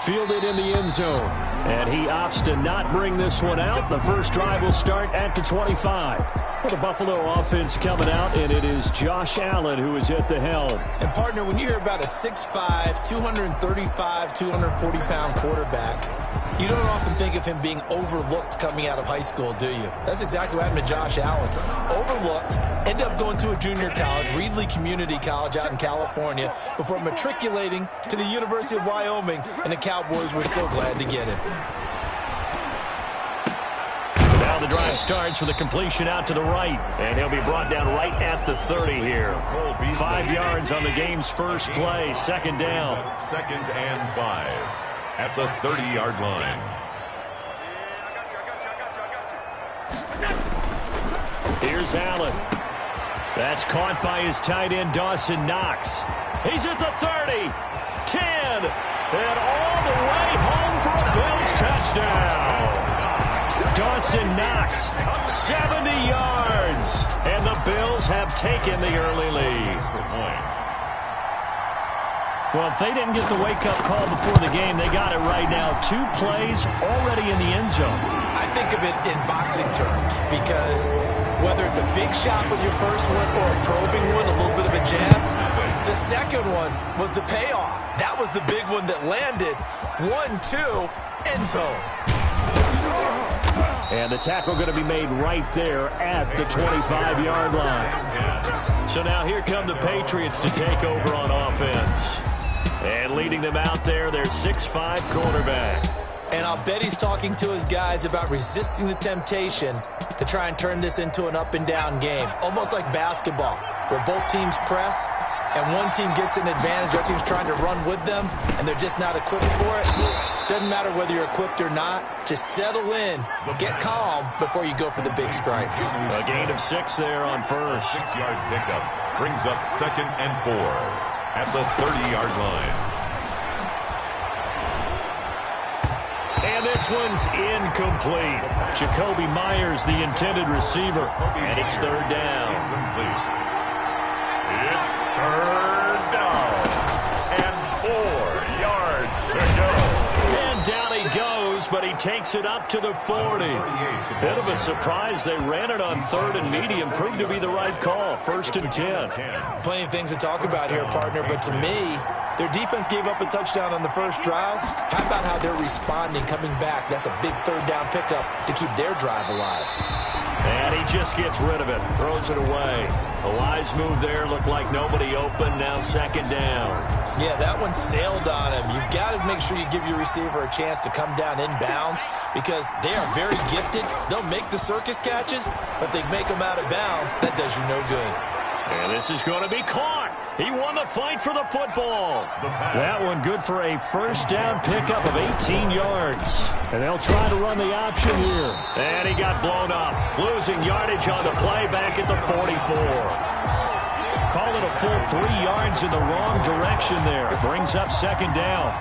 Fielded in the end zone. And he opts to not bring this one out. The first drive will start at the 25. Well, the Buffalo offense coming out, and it is Josh Allen who is at the helm. And, partner, when you hear about a 6'5", 235, 240-pound quarterback, you don't often think of him being overlooked coming out of high school, do you? That's exactly what happened to Josh Allen. Overlooked, ended up going to a junior college, Reedley Community College out in California, before matriculating to the University of Wyoming, and the Cowboys were so glad to get him. Now the drive starts with a completion out to the right, and he'll be brought down right at the 30 here. 5 yards on the game's first play, second down. 2nd and 5 at the 30-yard line. Here's Allen. That's caught by his tight end, Dawson Knox. He's at the 30, 10, and all the way home for a Bills touchdown. Dawson Knox, 70 yards, and the Bills have taken the early lead. Well, if they didn't get the wake-up call before the game, they got it right now. 2 plays already in the end zone. I think of it in boxing terms because whether it's a big shot with your first one or a probing one, a little bit of a jab, the second one was the payoff. That was the big one that landed. 1-2, end zone. And the tackle going to be made right there at the 25-yard line. So now here come the Patriots to take over on offense. And leading them out there, their 6'5" quarterback. And I'll bet he's talking to his guys about resisting the temptation to try and turn this into an up-and-down game. Almost like basketball, where both teams press, and one team gets an advantage, the other team's trying to run with them, and they're just not equipped for it. Doesn't matter whether you're equipped or not. Just settle in, get calm before you go for the big strikes. A gain of 6 there on first. 6-yard pickup brings up 2nd and 4 at the 30-yard line. And this one's incomplete. Jacoby Myers, the intended receiver, and it's 3rd down. It's 3rd down and 4 yards to go. And down he goes, but he takes it up to the 40. Bit of a surprise. They ran it on 3rd and medium. Proved to be the right call. 1st and 10. Plenty of things to talk about here, partner, but to me, their defense gave up a touchdown on the first drive. How about how they're responding, coming back? That's a big 3rd down pickup to keep their drive alive. And he just gets rid of it, throws it away. A wise move there, looked like nobody open, now 2nd down. Yeah, that one sailed on him. You've got to make sure you give your receiver a chance to come down inbounds because they are very gifted. They'll make the circus catches, but they make them out of bounds. That does you no good. And this is going to be caught. He won the fight for the football. That one good for a 1st down pickup of 18 yards. And they'll try to run the option here. And he got blown up. Losing yardage on the play back at the 44. Call it a full 3 yards in the wrong direction there. It brings up 2nd down.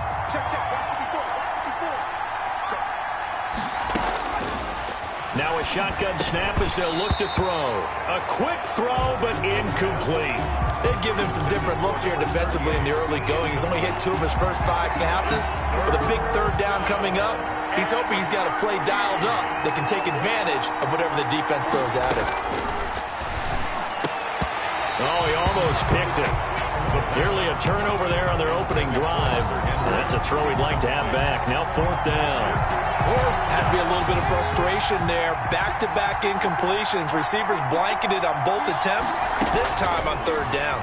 Now a shotgun snap as they'll look to throw. A quick throw, but incomplete. They've given him some different looks here defensively in the early going. He's only hit 2 of his first 5 passes. With a big 3rd down coming up, he's hoping he's got a play dialed up that can take advantage of whatever the defense throws at him. Oh, he almost picked it. Nearly a turnover there on their opening drive. That's a throw he'd like to have back. Now 4th down. Has to be a little bit of frustration there. Back-to-back incompletions. Receivers blanketed on both attempts, this time on 3rd down.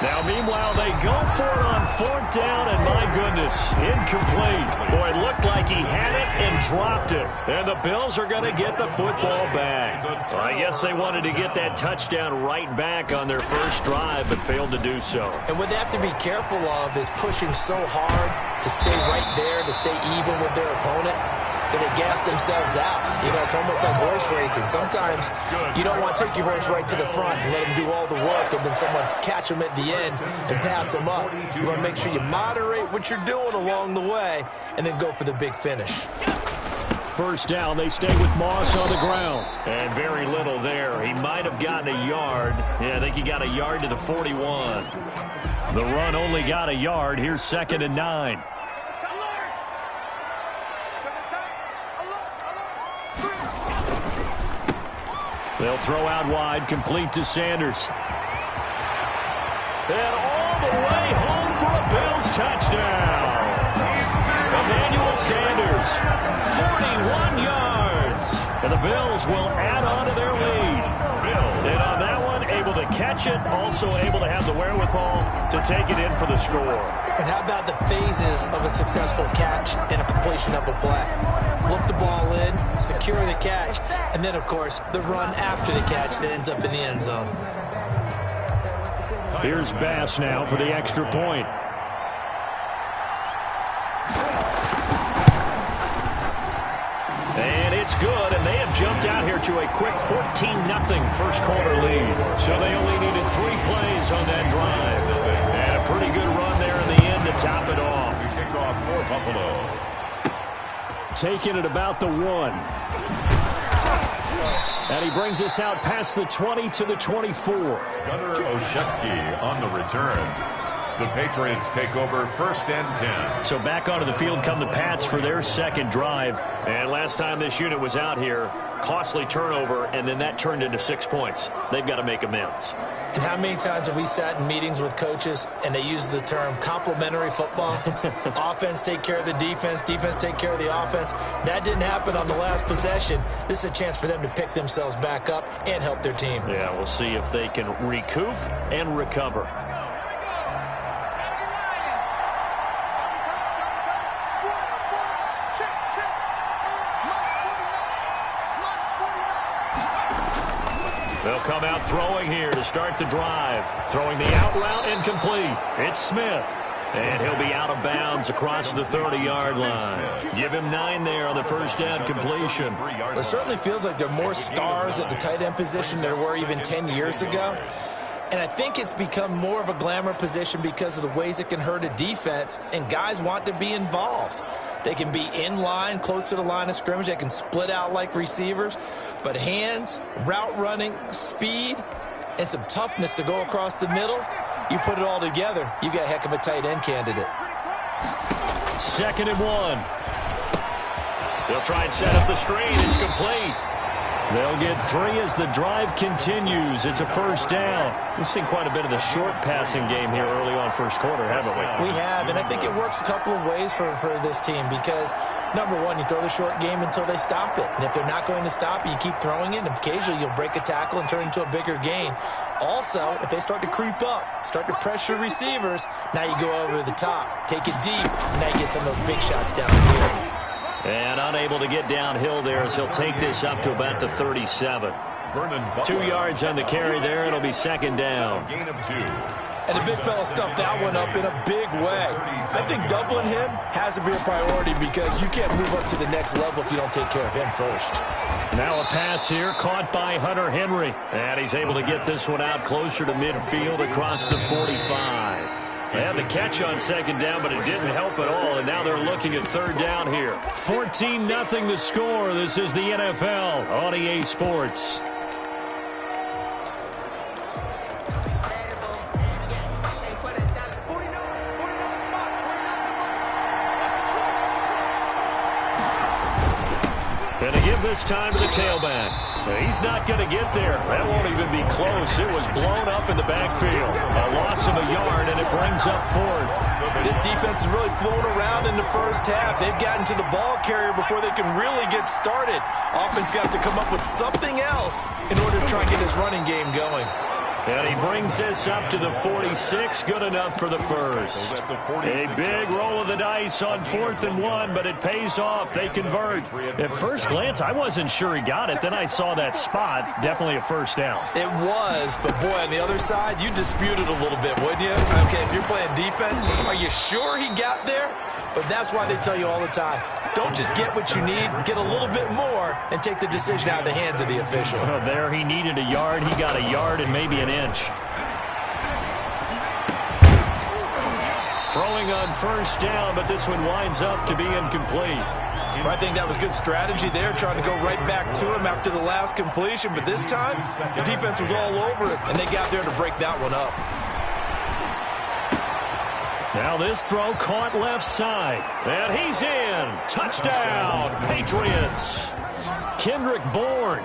Now, meanwhile, they go for it on 4th down, and my goodness, incomplete. Boy, it looked like he had it and dropped it. And the Bills are going to get the football back. Well, I guess they wanted to get that touchdown right back on their first drive, but failed to do so. And what they have to be careful of is pushing so hard to stay right there, to stay even with their opponent, that they gas themselves out. You know, it's almost like horse racing. Sometimes you don't want to take your horse right to the front and let him do all the work and then someone catch him at the end and pass him up. You want to make sure you moderate what you're doing along the way and then go for the big finish. 1st down, they stay with Moss on the ground. And very little there. He might have gotten a yard. Yeah, I think he got a yard to the 41. The run only got a yard. Here's 2nd and 9. They'll throw out wide, complete to Sanders. And all the way home for a Bills touchdown. Emmanuel Sanders, 41 yards. And the Bills will add on to their lead. And on that one, able to catch it, also able to have the wherewithal to take it in for the score. And how about the phases of a successful catch and a completion of a play? Look the ball in, secure the catch, and then, of course, the run after the catch that ends up in the end zone. Here's Bass now for the extra point. And it's good, and they have jumped out here to a quick 14-0 first quarter lead. So they only needed 3 plays on that drive. And a pretty good run there in the end to top it off. Kickoff for Buffalo. Taking it about the 1. And he brings us out past the 20 to the 24. Gunnar Olszewski on the return. The Patriots take over 1st and 10. So back onto the field come the Pats for their second drive. And last time this unit was out here, costly turnover, and then that turned into 6 points. They've got to make amends. And how many times have we sat in meetings with coaches and they use the term complementary football? Offense take care of the defense, defense take care of the offense. That didn't happen on the last possession. This is a chance for them to pick themselves back up and help their team. Yeah, we'll see if they can recoup and recover. They'll come out throwing here to start the drive. Throwing the out route incomplete. It's Smith. And he'll be out of bounds across the 30-yard line. Give him 9 there on the first down completion. It certainly feels like there are more stars at the tight end position than there were even 10 years ago. And I think it's become more of a glamour position because of the ways it can hurt a defense, and guys want to be involved. They can be in line, close to the line of scrimmage. They can split out like receivers. But hands, route running, speed, and some toughness to go across the middle, you put it all together, you got a heck of a tight end candidate. 2nd and 1. They'll try and set up the screen. It's complete. They'll get 3 as the drive continues. It's a first down. We've seen quite a bit of the short passing game here early on first quarter, haven't we? We have, and I think it works a couple of ways for this team because, number one, you throw the short game until they stop it. And if they're not going to stop it, you keep throwing it, and occasionally you'll break a tackle and turn it into a bigger gain. Also, if they start to creep up, start to pressure receivers, now you go over the top, take it deep, and now you get some of those big shots down here. And unable to get downhill there as he'll take this up to about the 37. 2 yards on the carry there. It'll be 2nd down. Gain of 2. And the big fella stuffed that one up in a big way. I think doubling him has to be a priority because you can't move up to the next level if you don't take care of him first. Now a pass here caught by Hunter Henry. And he's able to get this one out closer to midfield across the 45. They had the catch on 2nd down, but it didn't help at all, and now they're looking at 3rd down here. 14-0 the score. This is the NFL on EA Sports. And to give this time to the tailback. He's not going to get there. That won't even be close. It was blown up in the backfield. A loss of a yard, and it brings up 4th. This defense is really flown around in the first half. They've gotten to the ball carrier before they can really get started. Offense got to come up with something else in order to try and get his running game going. And he brings this up to the 46. Good enough for the first. A big roll of the dice on 4th and 1, but it pays off. They convert. At first glance, I wasn't sure he got it. Then I saw that spot. Definitely a first down. It was, but boy, on the other side, you dispute it a little bit, wouldn't you? Okay, if you're playing defense, are you sure he got there? But that's why they tell you all the time, don't just get what you need, get a little bit more, and take the decision out of the hands of the officials. Well, there he needed a yard. He got a yard and maybe an inch. Throwing on first down, but this one winds up to be incomplete. I think that was good strategy there, trying to go right back to him after the last completion. But this time, the defense was all over it, and they got there to break that one up. Now this throw caught left side. And he's in. Touchdown, Patriots. Kendrick Bourne,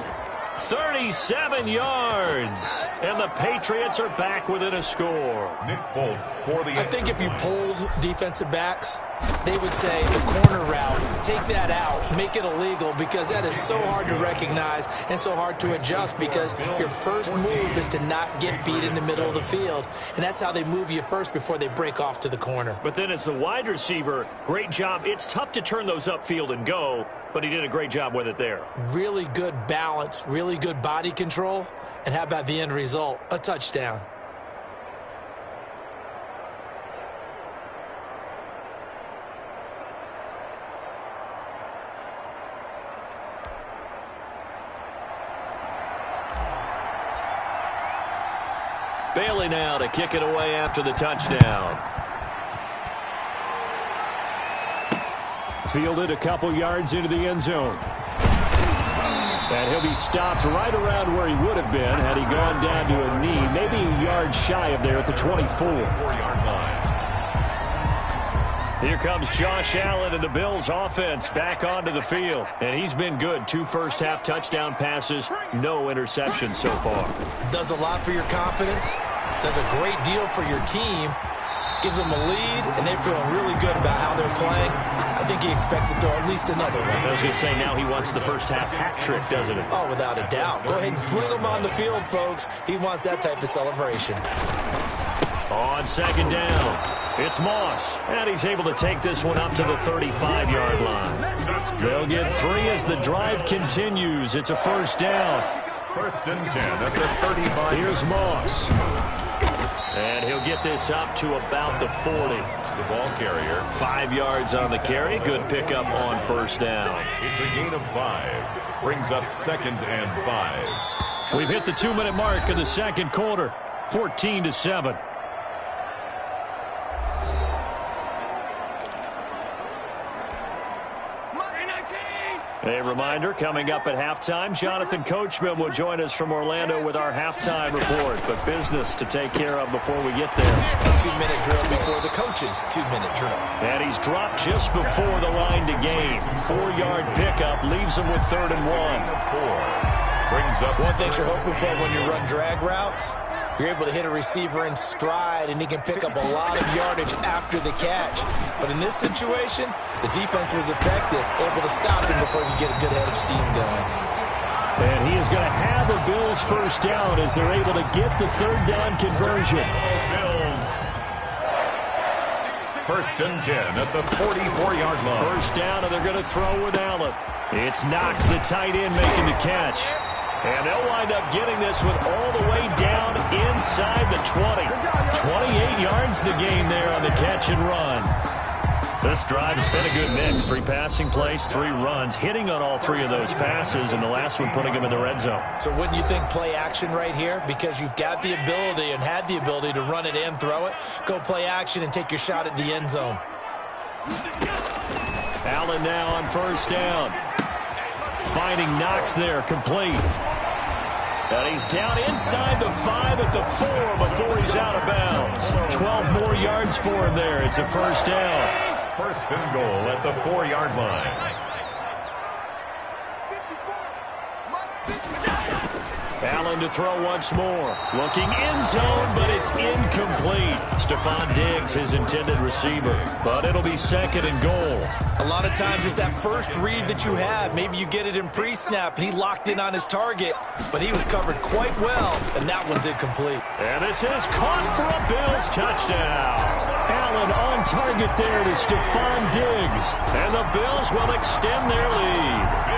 37 yards. And the Patriots are back within a score. Nick Folk for the... I think if you polled defensive backs, they would say the corner route, take that out, make it illegal, because that is so hard to recognize and so hard to adjust, because your first move is to not get beat in the middle of the field, and that's how they move you first before they break off to the corner. But then as the wide receiver, great job. It's tough to turn those upfield and go, but he did a great job with it there. Really good balance, really good body control, and how about the end result? A touchdown. Bailey now to kick it away after the touchdown. Fielded a couple yards into the end zone. And he'll be stopped right around where he would have been had he gone down to a knee, maybe a yard shy of there at the 24. 4-yard line. Here comes Josh Allen and the Bills offense back onto the field. And he's been good. 2 first-half touchdown passes, no interceptions so far. Does a lot for your confidence, does a great deal for your team, gives them a lead, and they're feeling really good about how they're playing. I think he expects to throw at least another one. I was going to say, now he wants the first-half hat trick, doesn't he? Oh, without a doubt. Go ahead and fling him on the field, folks. He wants that type of celebration. On second down, it's Moss, and he's able to take this one up to the 35-yard line. They'll get 3 as the drive continues. It's a first down. First and 10 at the 35. Here's Moss. And he'll get this up to about the 40. The ball carrier. 5 yards on the carry. Good pickup on first down. It's a gain of 5. Brings up 2nd and 5. We've hit the 2-minute mark of the second quarter. 14-7. A reminder, coming up at halftime, Jonathan Coachman will join us from Orlando with our halftime report, but business to take care of before we get there. A 2-minute drill before the coach's 2-minute drill. And he's dropped just before the line to gain. 4-yard pickup leaves him with 3rd and 1. 4. Brings up... One thing you're hoping for when you run drag routes, you're able to hit a receiver in stride, and he can pick up a lot of yardage after the catch. But in this situation, the defense was effective, able to stop him before he could get a good head of steam going. And he is going to have a Bills first down as they're able to get the 3rd down conversion. Bills. First and 10 at the 44-yard line. First down, and they're going to throw with Allen. It's Knox, the tight end, making the catch. And they'll wind up getting this one all the way down inside the 20. 28 yards the gain there on the catch and run. This drive, it's been a good mix. 3 passing plays, 3 runs, hitting on all 3 of those passes, and the last one putting him in the red zone. So wouldn't you think play action right here? Because you've got the ability and had the ability to run it and throw it. Go play action and take your shot at the end zone. Allen now on first down. Finding Knox there, complete. And he's down inside the 5 at the 4 before he's out of bounds. 12 more yards for him there. It's a first down. First and goal at the 4-yard line. Allen to throw once more. Looking end zone, but it's incomplete. Stephon Diggs, his intended receiver. But it'll be 2nd and goal. A lot of times it's that first read that you have. Maybe you get it in pre-snap, and he locked in on his target, but he was covered quite well, and that one's incomplete. And this is caught for a Bills touchdown. Allen on target there to Stephon Diggs. And the Bills will extend their lead.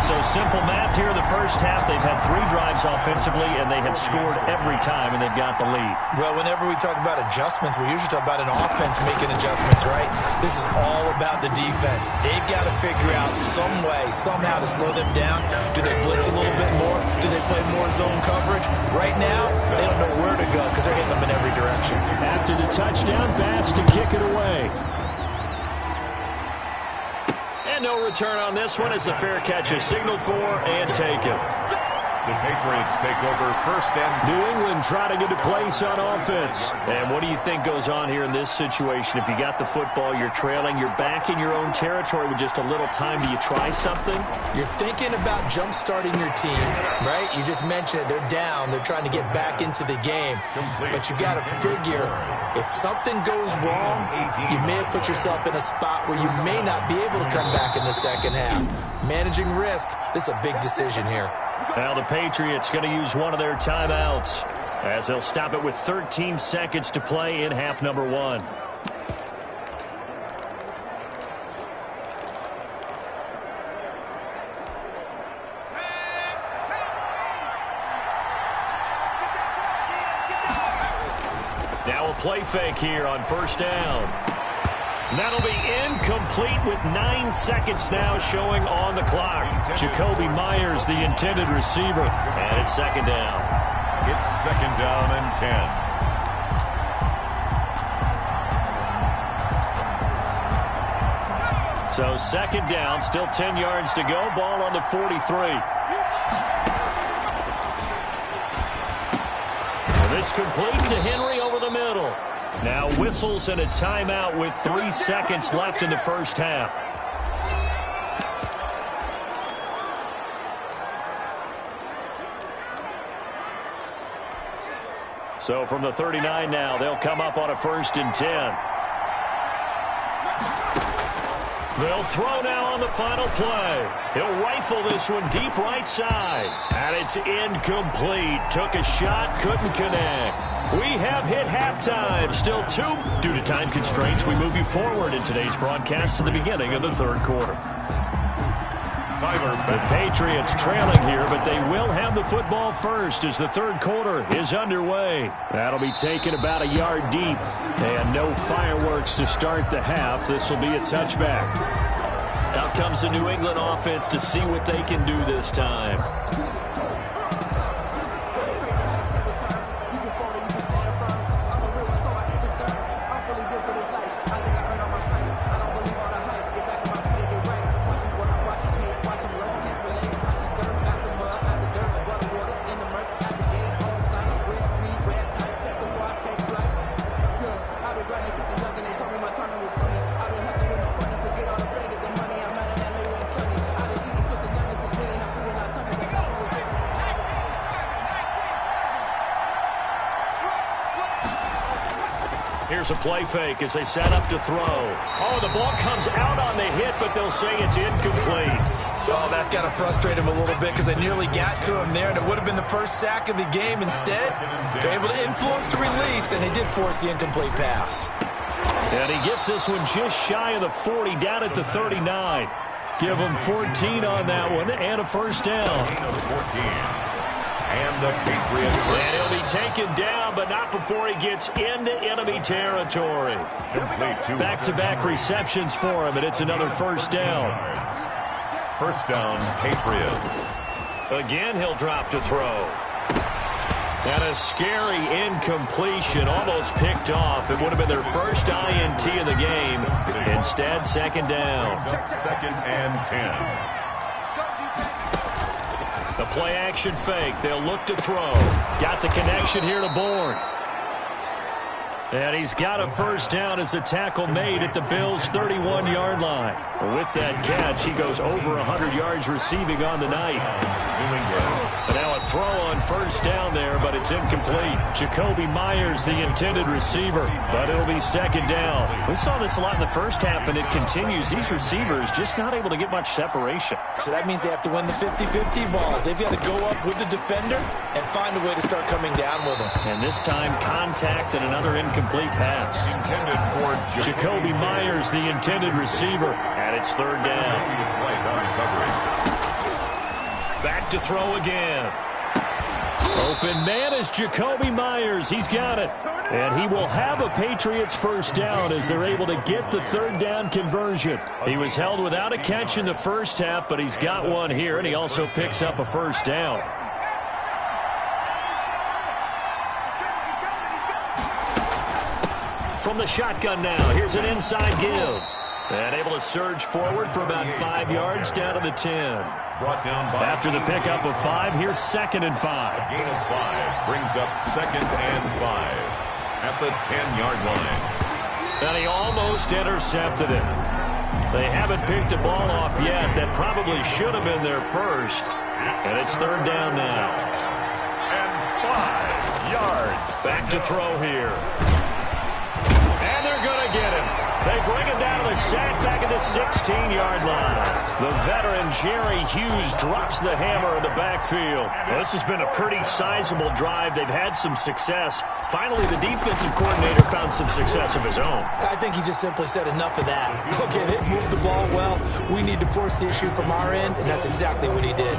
So simple math here in the first half. They've had 3 drives offensively, and they have scored every time, and they've got the lead. Well, whenever we talk about adjustments, we usually talk about an offense making adjustments, right? This is all about the defense. They've got to figure out some way, somehow to slow them down. Do they blitz a little bit more? Do they play more zone coverage? Right now, they don't know where to go because they're hitting them in every direction. After the touchdown, Bass to kick it away. And no return on this one as the fair catch is signaled for and taken. The Patriots take over first and 10. New England trying to get a place on offense. And what do you think goes on here in this situation? If you got the football, you're trailing, you're back in your own territory with just a little time. Do you try something? You're thinking about jump-starting your team, right? You just mentioned it. They're down. They're trying to get back into the game. But you got to figure, if something goes wrong, you may have put yourself in a spot where you may not be able to come back in the second half. Managing risk, this is a big decision here. Now the Patriots going to use one of their timeouts as they'll stop it with 13 seconds to play in half number one. Now a play fake here on first down. That'll be incomplete with 9 seconds now showing on the clock. Jacoby Myers, the intended receiver, and it's second down. It's second down and 10. So second down, still 10 yards to go. Ball on the 43. And this complete to Henry over the middle. Now whistles and a timeout with 3 seconds left in the first half. So from the 39 now, they'll come up on a 1st and 10. They'll throw now on the final play. He'll rifle this one deep right side. And it's incomplete. Took a shot, couldn't connect. We have hit halftime. Still 2. Due to time constraints, we move you forward in today's broadcast to the beginning of the third quarter. The Patriots trailing here, but they will have the football first as the third quarter is underway. That'll be taken about a yard deep, and no fireworks to start the half. This will be a touchback. Out comes the New England offense to see what they can do this time. Here's a play fake as they set up to throw. Oh, the ball comes out on the hit, but they'll say it's incomplete. Oh, that's got to frustrate him a little bit because they nearly got to him there, and it would have been the first sack of the game. Instead, they're able to influence the release, and they did force the incomplete pass. And he gets this one just shy of the 40, down at the 39. Give him 14 on that one, and a first down. And the Patriots. And he'll be taken down, but not before he gets into enemy territory. Back-to-back receptions for him, and it's another first down. First down, Patriots. Again, he'll drop to throw. And a scary incompletion, almost picked off. It would have been their first INT of the game. Instead, second down. Second and 10. The play-action fake. They'll look to throw. Got the connection here to Bourne. And he's got a first down as the tackle made at the Bills' 31-yard line. With that catch, he goes over 100 yards receiving on the night. And now a throw on first down there, but it's incomplete. Jacoby Myers, the intended receiver, but it'll be second down. We saw this a lot in the first half, and it continues. These receivers just not able to get much separation. So that means they have to win the 50-50 balls. They've got to go up with the defender and find a way to start coming down with them. And this time, contact and another incomplete pass. Intended for Jacoby Myers, the intended receiver, and it's third down. Back to throw again. Open man is Jacoby Myers. He's got it. And he will have a Patriots first down as they're able to get the third down conversion. He was held without a catch in the first half, but he's got one here, and he also picks up a first down. From the shotgun now, here's an inside give. And able to surge forward for about 5 yards down to the 10. brought down by after the pickup of 5, here's 2nd and 5. A gain of 5 brings up 2nd and 5 at the 10-yard line. And he almost intercepted it. They haven't picked a ball off yet. That probably should have been their first. And it's 3rd down now. And 5 yards. Back to throw here. And they're going to get him. They bring him down to the sack back at the 16-yard line. The veteran Jerry Hughes drops the hammer in the backfield. Well, this has been a pretty sizable drive. They've had some success. Finally, the defensive coordinator found some success of his own. I think he just simply said enough of that. Okay, they moved the ball well. We need to force the issue from our end, and that's exactly what he did.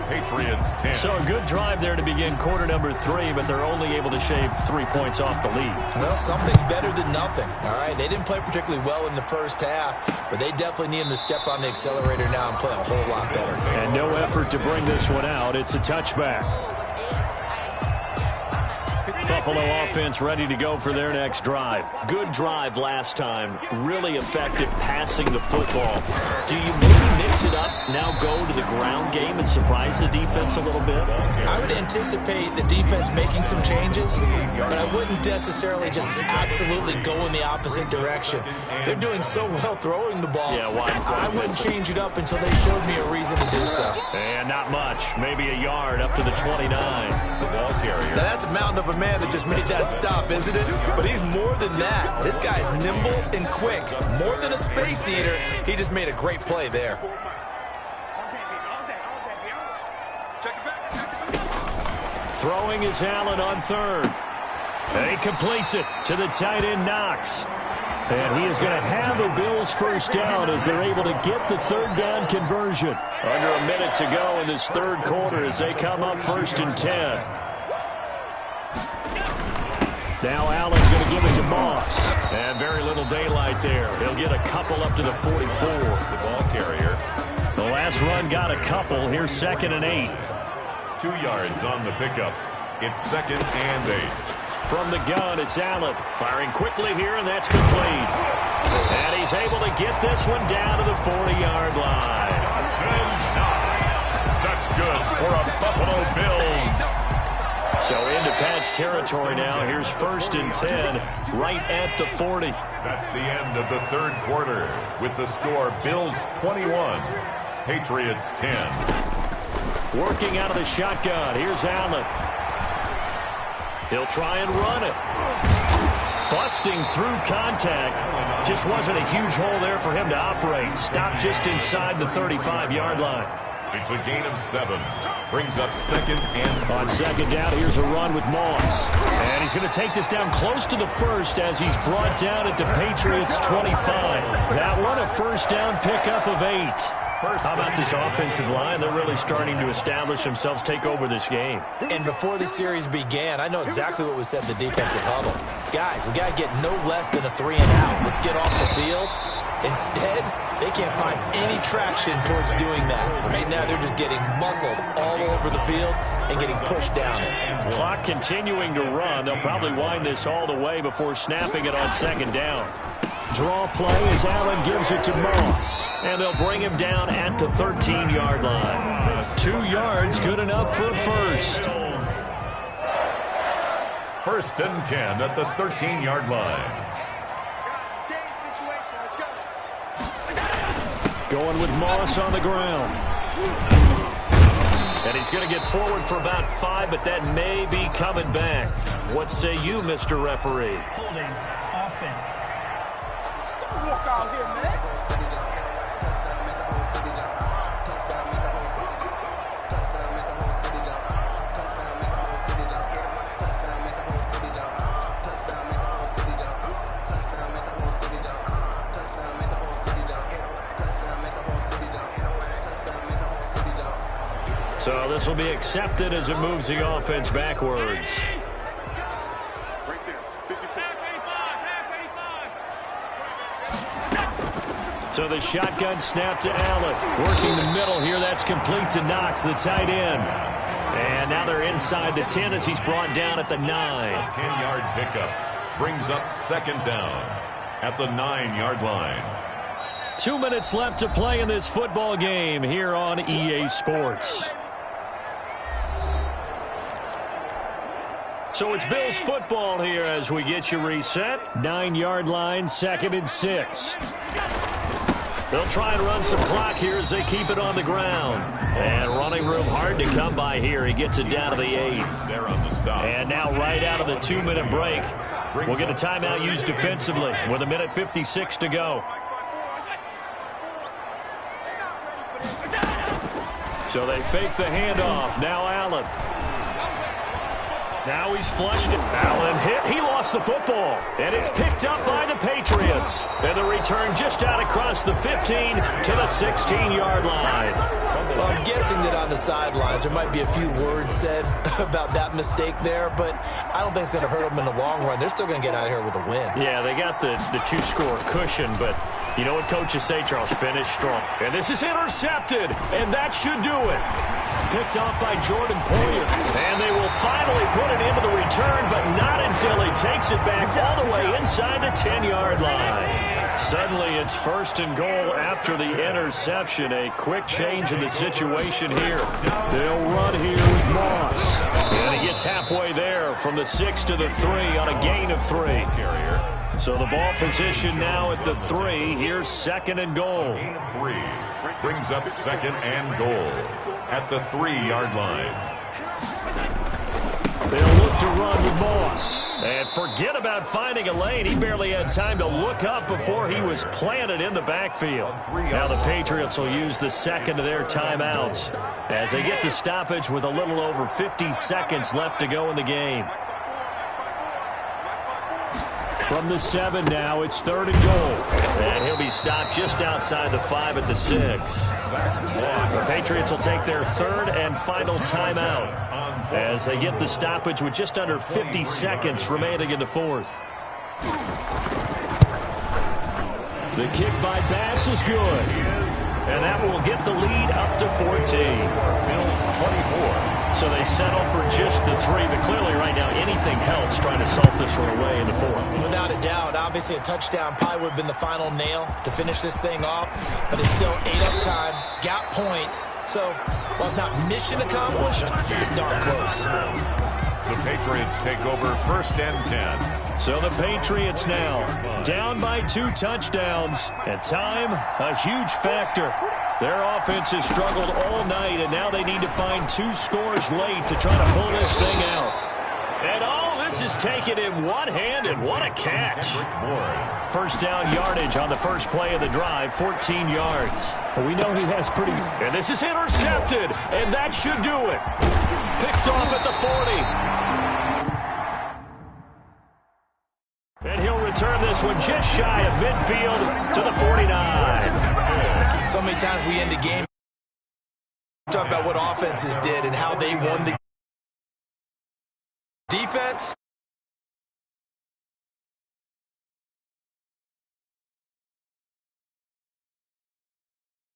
Patriots 10. So a good drive there to begin quarter number 3, but they're only able to shave 3 points off the lead. Well, something's better than nothing. All right, they didn't play particularly well in the first half, but they definitely need him to step on the accelerator now and play a whole lot better. And no effort to bring this one out. It's a touchback. Buffalo offense ready to go for their next drive. Good drive last time. Really effective passing the football. Do you maybe mix it up, now go to the ground game and surprise the defense a little bit? I would anticipate the defense making some changes, but I wouldn't necessarily just absolutely go in the opposite direction. They're doing so well throwing the ball. Yeah, I wouldn't change it up until they showed me a reason to do so. And not much. Maybe a yard up to the 29. The ball carrier. Now that's a mountain of a man that just made that stop, isn't it? But he's more than that. This guy's nimble and quick. More than a space eater, he just made a great play there. Throwing is Allen on 3rd. And he completes it to the tight end Knox. And he is going to have the Bills first down as they're able to get the 3rd down conversion. Under a minute to go in this 3rd quarter as they come up 1st and 10. Now Allen's going to give it to Moss. And very little daylight there. He'll get a couple up to the 44. The ball carrier. The last run got a couple. Here's 2nd and 8. 2 yards on the pickup. It's 2nd and 8. From the gun, it's Allen. Firing quickly here, and that's complete. And he's able to get this one down to the 40-yard line. That's good for a Buffalo Bills. So into Pat's territory now. Here's 1st and 10 right at the 40. That's the end of the 3rd quarter with the score Bills 21, Patriots 10. Working out of the shotgun. Here's Allen. He'll try and run it. Busting through contact. Just wasn't a huge hole there for him to operate. Stopped just inside the 35-yard line. It's a gain of 7. Brings up 2nd and 3. On 2nd down, here's a run with Moss. And he's going to take this down close to the 1st as he's brought down at the Patriots 25. That one a 1st down pickup of 8. How about this offensive line? They're really starting to establish themselves, take over this game. And before the series began, I know exactly what was said in the defensive huddle. Guys, we got to get no less than a 3 and out. Let's get off the field. Instead, they can't find any traction towards doing that. Right now, they're just getting muscled all over the field and getting pushed down it. Clock continuing to run. They'll probably wind this all the way before snapping it on 2nd down. Draw play as Allen gives it to Moss. And they'll bring him down at the 13-yard line. 2 yards, good enough for a first. 1st and 10 at the 13-yard line. Going with Moss on the ground. And he's going to get forward for about 5, but that may be coming back. What say you, Mr. Referee? Holding offense. Don't walk out here, man. So this will be accepted as it moves the offense backwards. So the shotgun snap to Allen. Working the middle here. That's complete to Knox, the tight end. And now they're inside the 10 as he's brought down at the 9. A 10-yard pickup brings up 2nd down at the 9-yard line. 2 minutes left to play in this football game here on EA Sports. So it's Bills football here as we get you reset. 9-yard line, 2nd and 6. They'll try and run some clock here as they keep it on the ground. And running room hard to come by here. He gets it down to the 8. And now right out of the 2-minute break, we'll get a timeout used defensively with 1:56 to go. So they fake the handoff. Now Allen. Now he's flushed it. Allen hit. He lost the football. And it's picked up by the Patriots. And the return just out across the 15 to the 16-yard line. Well, I'm guessing that on the sidelines there might be a few words said about that mistake there, but I don't think it's going to hurt them in the long run. They're still going to get out of here with a win. Yeah, they got the 2-score cushion, but you know what coaches say, Charles? Finish strong. And this is intercepted, and that should do it. Picked off by Jordan Poyer. And they will finally put it into the return, but not until he takes it back all the way inside the 10-yard line. Suddenly it's 1st and goal after the interception. A quick change in the situation here. They'll run here with Moss. And he gets halfway there from the 6 to the 3 on a gain of 3. So the ball position now at the 3. Here's 2nd and goal. 3 brings up 2nd and goal at the 3-yard line. They'll look to run with Moss. And forget about finding a lane. He barely had time to look up before he was planted in the backfield. Now the Patriots will use the 2nd of their timeouts as they get the stoppage with a little over 50 seconds left to go in the game. From the 7 now, it's 3rd and goal. And he'll be stopped just outside the 5 at the 6. The Patriots will take their 3rd and final timeout as they get the stoppage with just under 50 seconds remaining in the 4th. The kick by Bass is good. And that will get the lead up to 14. Bills 24. So they settle for just the 3, but clearly right now anything helps trying to salt this one away in the 4th. Without a doubt, obviously a touchdown probably would have been the final nail to finish this thing off, but it's still 8 up time, got points, so while it's not mission accomplished, it's darn close. The Patriots take over 1st and 10. So the Patriots now down by 2 touchdowns, and time a huge factor. Their offense has struggled all night, and now they need to find 2 scores late to try to pull this thing out. And all this is taken in one hand, and what a catch. 1st down yardage on the first play of the drive, 14 yards. We know he has pretty... And this is intercepted, and that should do it. Picked off at the 40. And he'll return this one just shy of midfield to the 49. So many times we end the game talk about what offenses did and how they won the defense.